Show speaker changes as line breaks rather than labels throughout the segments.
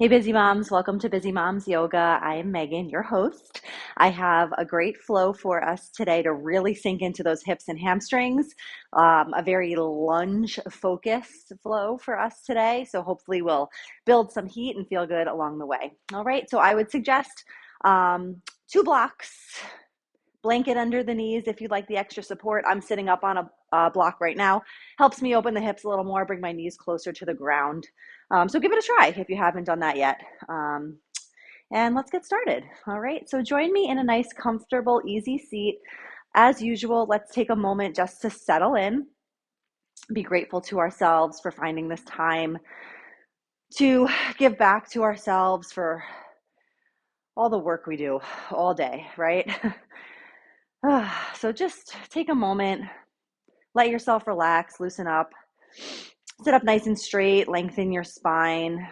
Hey, Busy Moms, welcome to Busy Moms Yoga. I am Megan, your host. I have a great flow for us today to really sink into those hips and hamstrings, a very lunge focused flow for us today. So, hopefully, we'll build some heat and feel good along the way. All right, so I would suggest two blocks. Blanket under the knees if you'd like the extra support. I'm sitting up on a block right now. Helps me open the hips a little more, bring my knees closer to the ground. So give it a try if you haven't done that yet. And let's get started. All right, so join me in a nice, comfortable, easy seat. As usual, let's take a moment just to settle in. Be grateful to ourselves for finding this time to give back to ourselves for all the work we do all day, right? So just take a moment, let yourself relax, loosen up, sit up nice and straight, lengthen your spine,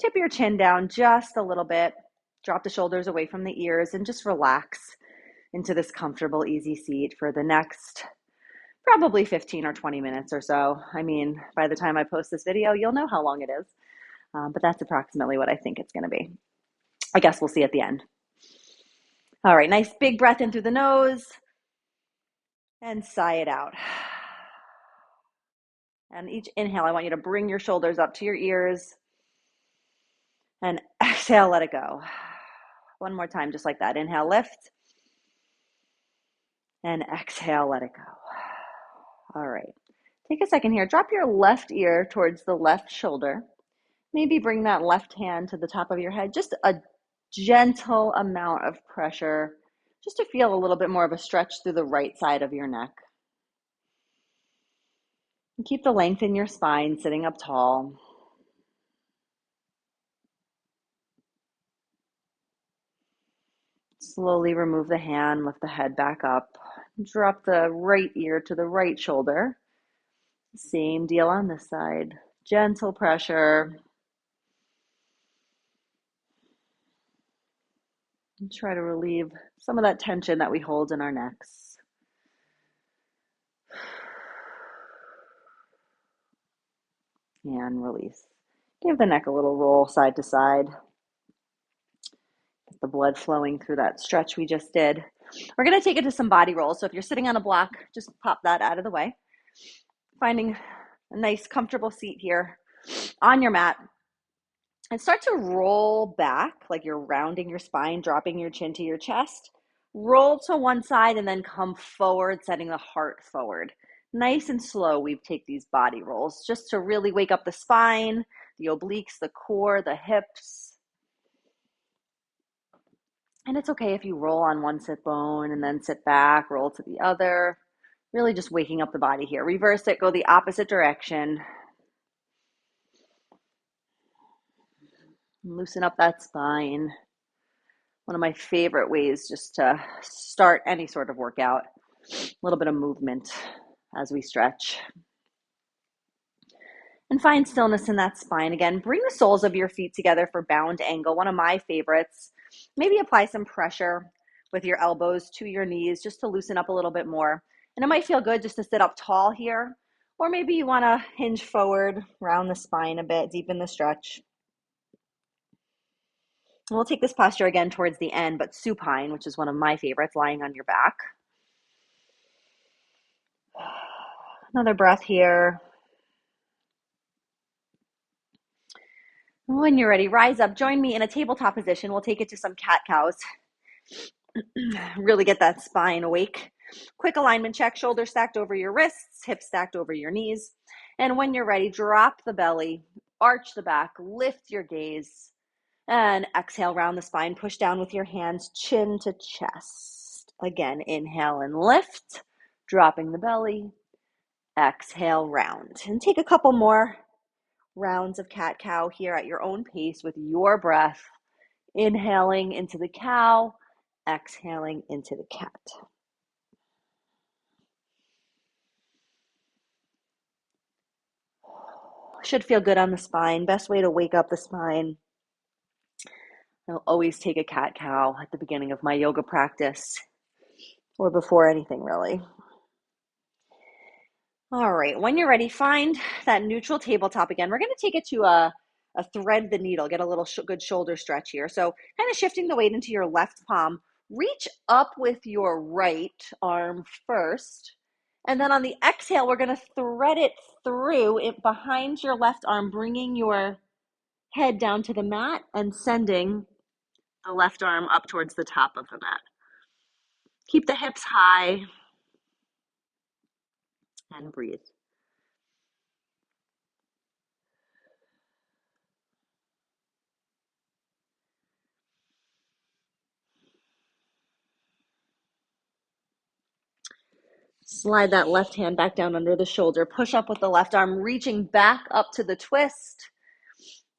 tip your chin down just a little bit, drop the shoulders away from the ears, and just relax into this comfortable, easy seat for the next probably 15 or 20 minutes or so. I mean, by the time I post this video, you'll know how long it is, but that's approximately what I think it's going to be. I guess we'll see at the end. All right, nice big breath in through the nose and sigh it out. And each inhale, I want you to bring your shoulders up to your ears and exhale, let it go. One more time, just like that. Inhale, lift, and exhale, let it go. All right. Take a second here. Drop your left ear towards the left shoulder. Maybe bring that left hand to the top of your head. Just a gentle amount of pressure, just to feel a little bit more of a stretch through the right side of your neck. And keep the length in your spine, sitting up tall. Slowly remove the hand, lift the head back up. Drop the right ear to the right shoulder. Same deal on this side. Gentle pressure. And try to relieve some of that tension that we hold in our necks. And release. Give the neck a little roll side to side. Get the blood flowing through that stretch we just did. We're going to take it to some body rolls. So if you're sitting on a block, just pop that out of the way. Finding a nice, comfortable seat here on your mat. And start to roll back like you're rounding your spine, dropping your chin to your chest. Roll to one side and then come forward, setting the heart forward. Nice and slow, we take these body rolls just to really wake up the spine, the obliques, the core, the hips. And it's okay if you roll on one sit bone and then sit back, roll to the other. Really just waking up the body here. Reverse it, go the opposite direction. Loosen up that spine. One of my favorite ways just to start any sort of workout. A little bit of movement as we stretch. And find stillness in that spine. Again, bring the soles of your feet together for bound angle, one of my favorites. Maybe apply some pressure with your elbows to your knees just to loosen up a little bit more. And it might feel good just to sit up tall here. Or maybe you want to hinge forward, round the spine a bit, deepen the stretch. And we'll take this posture again towards the end, but supine, which is one of my favorites, lying on your back. Another breath here. When you're ready, rise up, join me in a tabletop position. We'll take it to some cat cows. Really get that spine awake. Quick alignment check, shoulders stacked over your wrists, hips stacked over your knees. And when you're ready, drop the belly, arch the back, lift your gaze, and exhale, round the spine, push down with your hands, chin to chest. Again, inhale and lift, dropping the belly, exhale, round. And take a couple more rounds of cat-cow here at your own pace with your breath. Inhaling into the cow, exhaling into the cat. Should feel good on the spine. Best way to wake up the spine. I'll always take a cat-cow at the beginning of my yoga practice or before anything really. All right, when you're ready, find that neutral tabletop again. We're going to take it to a thread the needle, get a little good shoulder stretch here. So kind of shifting the weight into your left palm, reach up with your right arm first. And then on the exhale, we're going to thread it through it behind your left arm, bringing your head down to the mat and sending the left arm up towards the top of the mat. Keep the hips high and breathe. Slide that left hand back down under the shoulder. Push up with the left arm, reaching back up to the twist.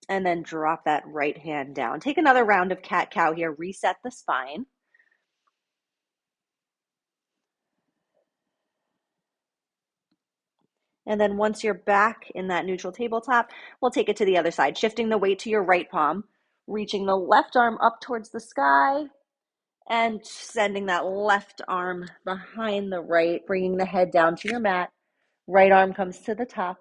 And then drop that right hand down. Take another round of cat-cow here. Reset the spine. And then once you're back in that neutral tabletop, we'll take it to the other side, shifting the weight to your right palm, reaching the left arm up towards the sky, and sending that left arm behind the right, bringing the head down to your mat. Right arm comes to the top.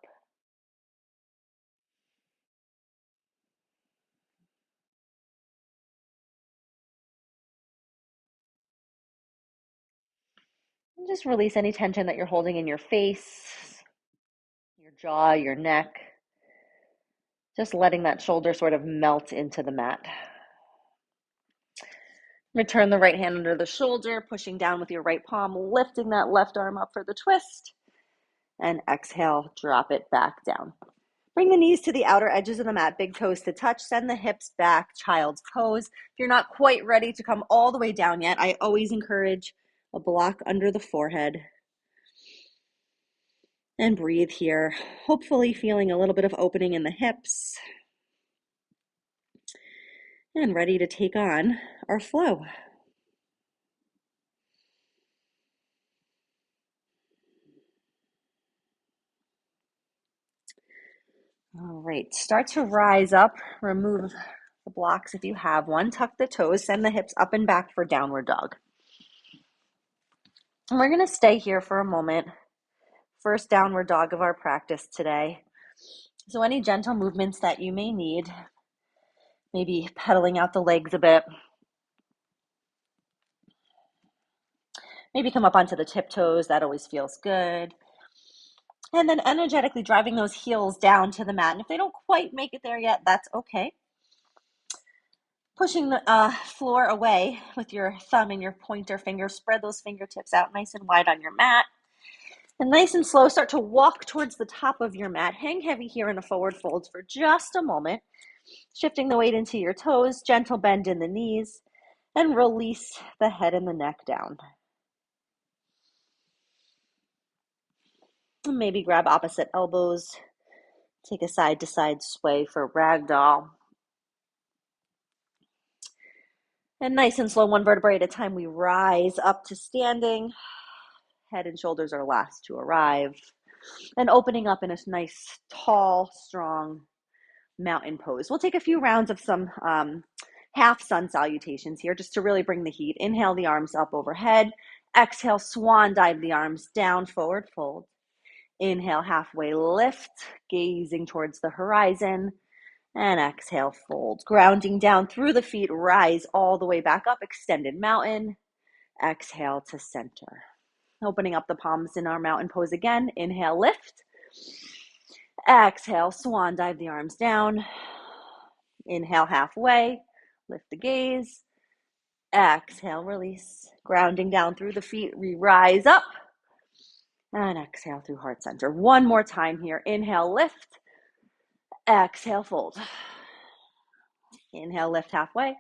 And just release any tension that you're holding in your face, your jaw, your neck. Just letting that shoulder sort of melt into the mat. Return the right hand under the shoulder, pushing down with your right palm, lifting that left arm up for the twist. And exhale, drop it back down. Bring the knees to the outer edges of the mat, big toes to touch. Send the hips back, child's pose. If you're not quite ready to come all the way down yet, I always encourage a block under the forehead. And breathe here, hopefully feeling a little bit of opening in the hips. And ready to take on our flow. All right, start to rise up, remove the blocks if you have one, tuck the toes, send the hips up and back for downward dog. And we're gonna stay here for a moment. First downward dog of our practice today. So any gentle movements that you may need, maybe pedaling out the legs a bit, maybe come up onto the tiptoes, that always feels good. And then energetically driving those heels down to the mat. And if they don't quite make it there yet, that's okay. Pushing the floor away with your thumb and your pointer finger. Spread those fingertips out nice and wide on your mat. And nice and slow, start to walk towards the top of your mat. Hang heavy here in a forward fold for just a moment. Shifting the weight into your toes, gentle bend in the knees, and release the head and the neck down. Maybe grab opposite elbows. Take a side-to-side sway for ragdoll. And nice and slow, one vertebrae at a time, we rise up to standing. Head and shoulders are last to arrive. And opening up in a nice, tall, strong mountain pose. We'll take a few rounds of some half sun salutations here just to really bring the heat. Inhale the arms up overhead. Exhale, swan dive the arms down, forward fold. Inhale, halfway lift, gazing towards the horizon. And exhale, fold. Grounding down through the feet, rise all the way back up, extended mountain. Exhale to center. Opening up the palms in our mountain pose again. Inhale, lift. Exhale, swan dive the arms down. Inhale, halfway. Lift the gaze. Exhale, release. Grounding down through the feet, we rise up. And exhale through heart center. One more time here. Inhale, lift. Exhale, fold. Inhale, lift halfway.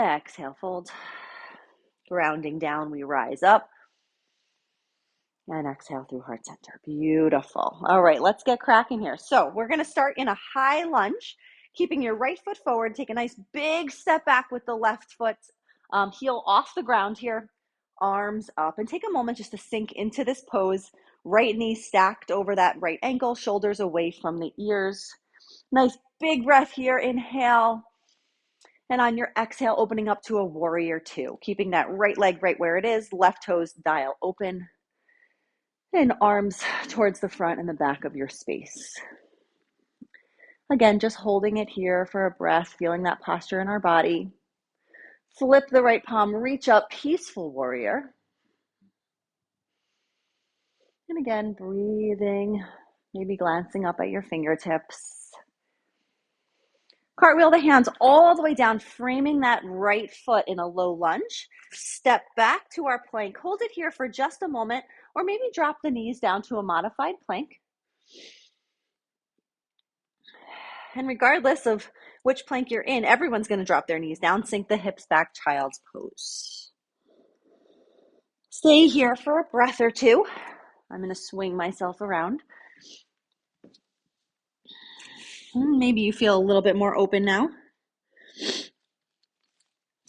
Exhale, fold. Grounding down, we rise up. And exhale through heart center. Beautiful. All right, let's get cracking here. So we're going to start in a high lunge, keeping your right foot forward. Take a nice big step back with the left foot, heel off the ground here, arms up. And take a moment just to sink into this pose. Right knee stacked over that right ankle, shoulders away from the ears. Nice big breath here. Inhale. And on your exhale, opening up to a warrior two, keeping that right leg right where it is, left toes dial open, and arms towards the front and the back of your space. Again, just holding it here for a breath, feeling that posture in our body. Flip the right palm, reach up, peaceful warrior. And again, breathing, maybe glancing up at your fingertips. Cartwheel the hands all the way down, framing that right foot in a low lunge. Step back to our plank. Hold it here for just a moment, or maybe drop the knees down to a modified plank. And regardless of which plank you're in, everyone's going to drop their knees down, sink the hips back, child's pose. Stay here for a breath or two. I'm going to swing myself around. Maybe you feel a little bit more open now.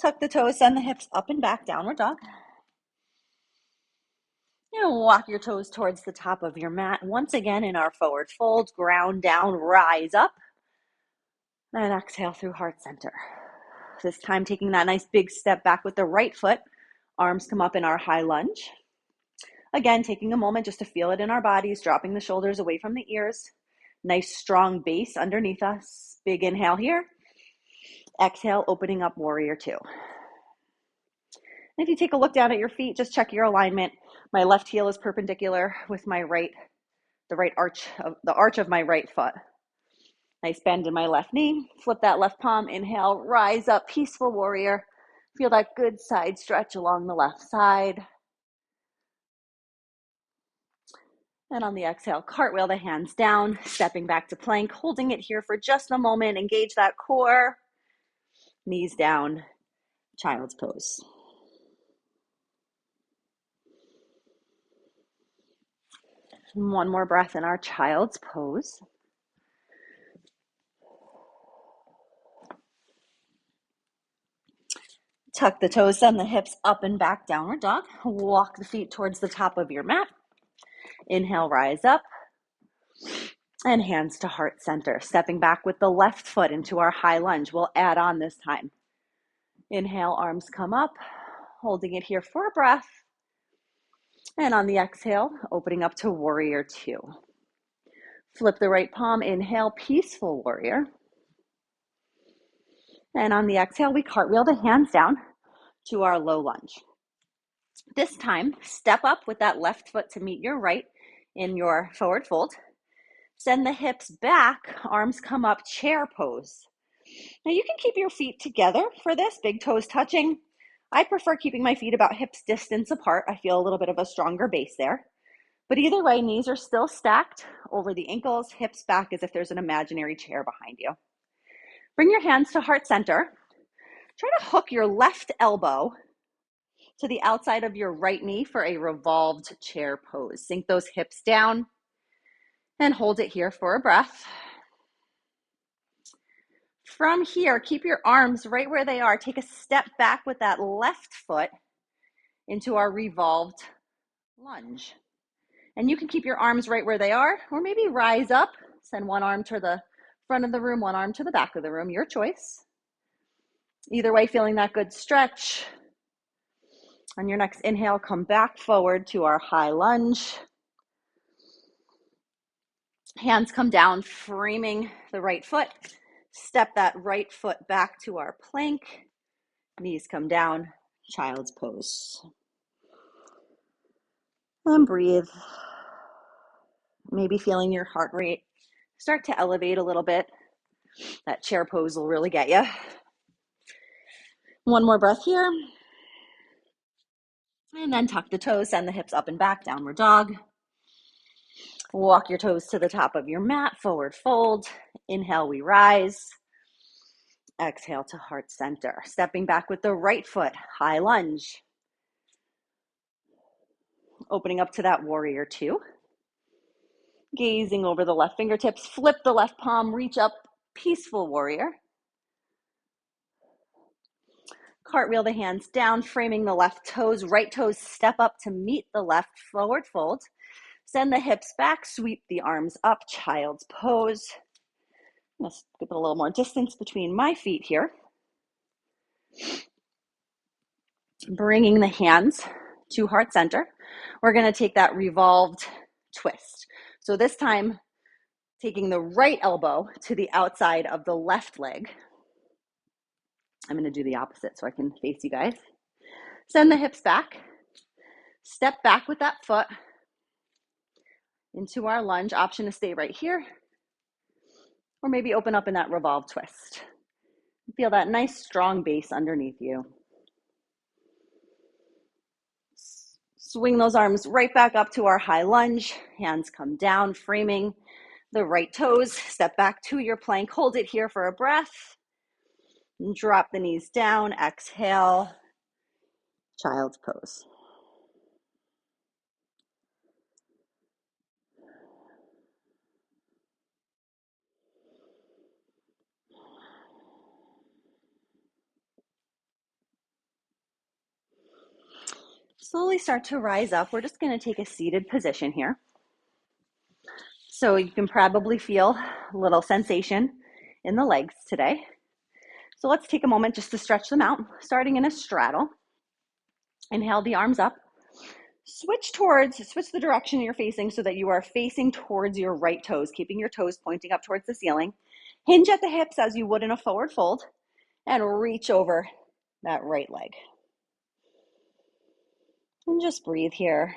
Tuck the toes, send the hips up and back, downward dog. And walk your toes towards the top of your mat. Once again in our forward fold, ground down, rise up. And exhale through heart center. This time taking that nice big step back with the right foot. Arms come up in our high lunge. Again, taking a moment just to feel it in our bodies, dropping the shoulders away from the ears. Nice strong base underneath us. Big inhale here. Exhale, opening up warrior two. And if you take a look down at your feet, just check your alignment. My left heel is perpendicular with my right, the arch of my right foot. Nice bend in my left knee. Flip that left palm. Inhale, rise up, peaceful warrior. Feel that good side stretch along the left side. And on the exhale, cartwheel the hands down, stepping back to plank, holding it here for just a moment. Engage that core. Knees down, child's pose. One more breath in our child's pose. Tuck the toes, send the hips up and back, downward dog. Walk the feet towards the top of your mat. Inhale, rise up. And hands to heart center. Stepping back with the left foot into our high lunge. We'll add on this time. Inhale, arms come up. Holding it here for a breath. And on the exhale, opening up to warrior two. Flip the right palm. Inhale, peaceful warrior. And on the exhale, we cartwheel the hands down to our low lunge. This time, step up with that left foot to meet your right in your forward fold. Send the hips back, arms come up, chair pose. Now you can keep your feet together for this, big toes touching. I prefer keeping my feet about hips distance apart. I feel a little bit of a stronger base there. But either way, knees are still stacked over the ankles, hips back as if there's an imaginary chair behind you. Bring your hands to heart center. Try to hook your left elbow to the outside of your right knee for a revolved chair pose. Sink those hips down and hold it here for a breath. From here, keep your arms right where they are. Take a step back with that left foot into our revolved lunge. And you can keep your arms right where they are, or maybe rise up, send one arm to the front of the room, one arm to the back of the room, your choice. Either way, feeling that good stretch. On your next inhale, come back forward to our high lunge. Hands come down, framing the right foot. Step that right foot back to our plank. Knees come down, child's pose. And breathe. Maybe feeling your heart rate start to elevate a little bit. That chair pose will really get you. One more breath here. And then tuck the toes, send the hips up and back, downward dog. Walk your toes to the top of your mat, forward fold. Inhale, we rise. Exhale to heart center. Stepping back with the right foot, high lunge. Opening up to that warrior two. Gazing over the left fingertips, flip the left palm, reach up, peaceful warrior. Cartwheel the hands down, framing the left toes. Right toes step up to meet the left, forward fold. Send the hips back, sweep the arms up, child's pose. Let's give it a little more distance between my feet here. Bringing the hands to heart center. We're going to take that revolved twist. So this time, Taking the right elbow to the outside of the left leg. I'm going to do the opposite so I can face you guys. Send the hips back. Step back with that foot into our lunge. Option to stay right here, or maybe open up in that revolve twist. Feel that nice strong base underneath you. Swing those arms right back up to our high lunge. Hands come down, framing the right toes. Step back to your plank. Hold it here for a breath. Drop the knees down. Exhale. Child's pose. Slowly start to rise up. We're just going to take a seated position here. So you can probably feel a little sensation in the legs today. So let's take a moment just to stretch them out, starting in a straddle. Inhale the arms up. Switch the direction you're facing so that you are facing towards your right toes, keeping your toes pointing up towards the ceiling. Hinge at the hips as you would in a forward fold, and reach over that right leg. And just breathe here.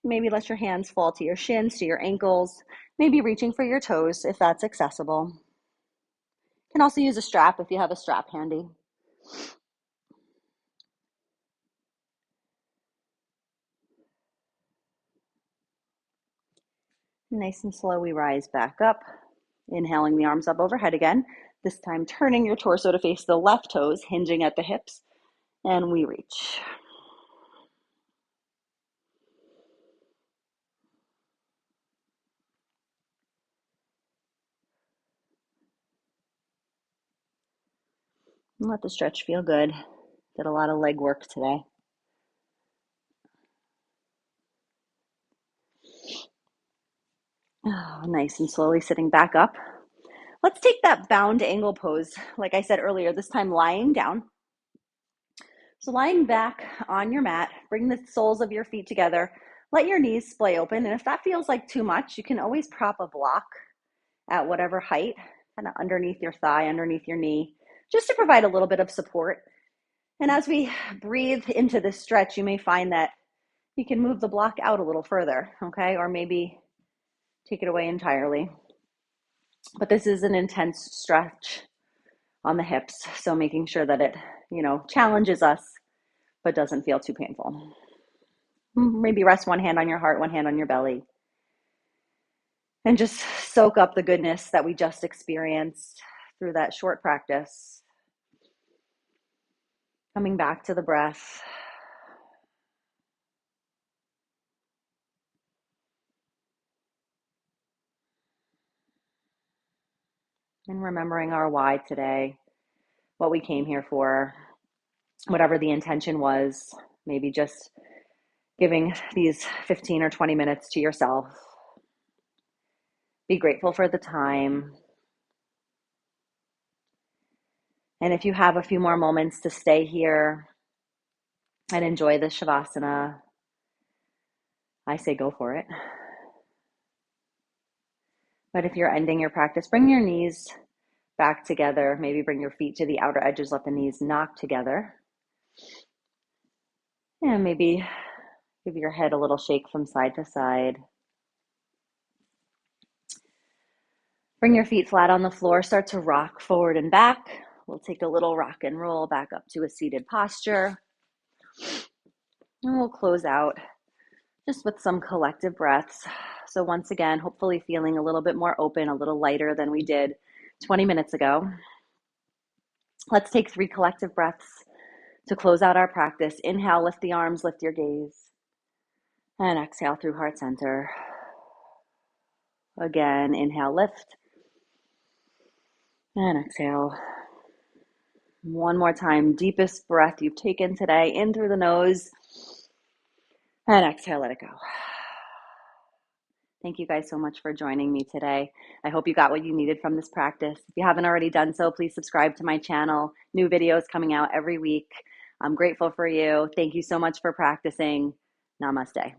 Maybe let your hands fall to your shins, to your ankles, maybe reaching for your toes if that's accessible. You can also use a strap if you have a strap handy. Nice and slow, we rise back up. Inhaling the arms up overhead again. This time turning your torso to face the left toes, hinging at the hips, and we reach. And let the stretch feel good. Did a lot of leg work today. Oh, nice and slowly sitting back up. Let's take that bound angle pose, like I said earlier, this time lying down. So lying back on your mat, bring the soles of your feet together, let your knees splay open. And if that feels like too much, you can always prop a block at whatever height, kind of underneath your thigh, underneath your knee, just to provide a little bit of support. And as we breathe into this stretch, you may find that you can move the block out a little further, okay? Or maybe take it away entirely. But this is an intense stretch on the hips, so making sure that it, challenges us, but doesn't feel too painful. Maybe rest one hand on your heart, one hand on your belly. And just soak up the goodness that we just experienced through that short practice. Coming back to the breath. And remembering our why today, what we came here for, whatever the intention was, maybe just giving these 15 or 20 minutes to yourself. Be grateful for the time. And if you have a few more moments to stay here and enjoy the Shavasana, I say go for it. But if you're ending your practice, bring your knees back together. Maybe bring your feet to the outer edges, let the knees knock together. And maybe give your head a little shake from side to side. Bring your feet flat on the floor. Start to rock forward and back. We'll take a little rock and roll back up to a seated posture. And we'll close out just with some collective breaths. So once again, hopefully feeling a little bit more open, a little lighter than we did 20 minutes ago. Let's take 3 collective breaths to close out our practice. Inhale, lift the arms, lift your gaze. And exhale through heart center. Again, inhale, lift. And exhale. One more time, deepest breath you've taken today, in through the nose. And exhale, let it go. Thank you guys so much for joining me today. I hope you got what you needed from this practice. If you haven't already done so, please subscribe to my channel. New videos coming out every week. I'm grateful for you. Thank you so much for practicing. Namaste.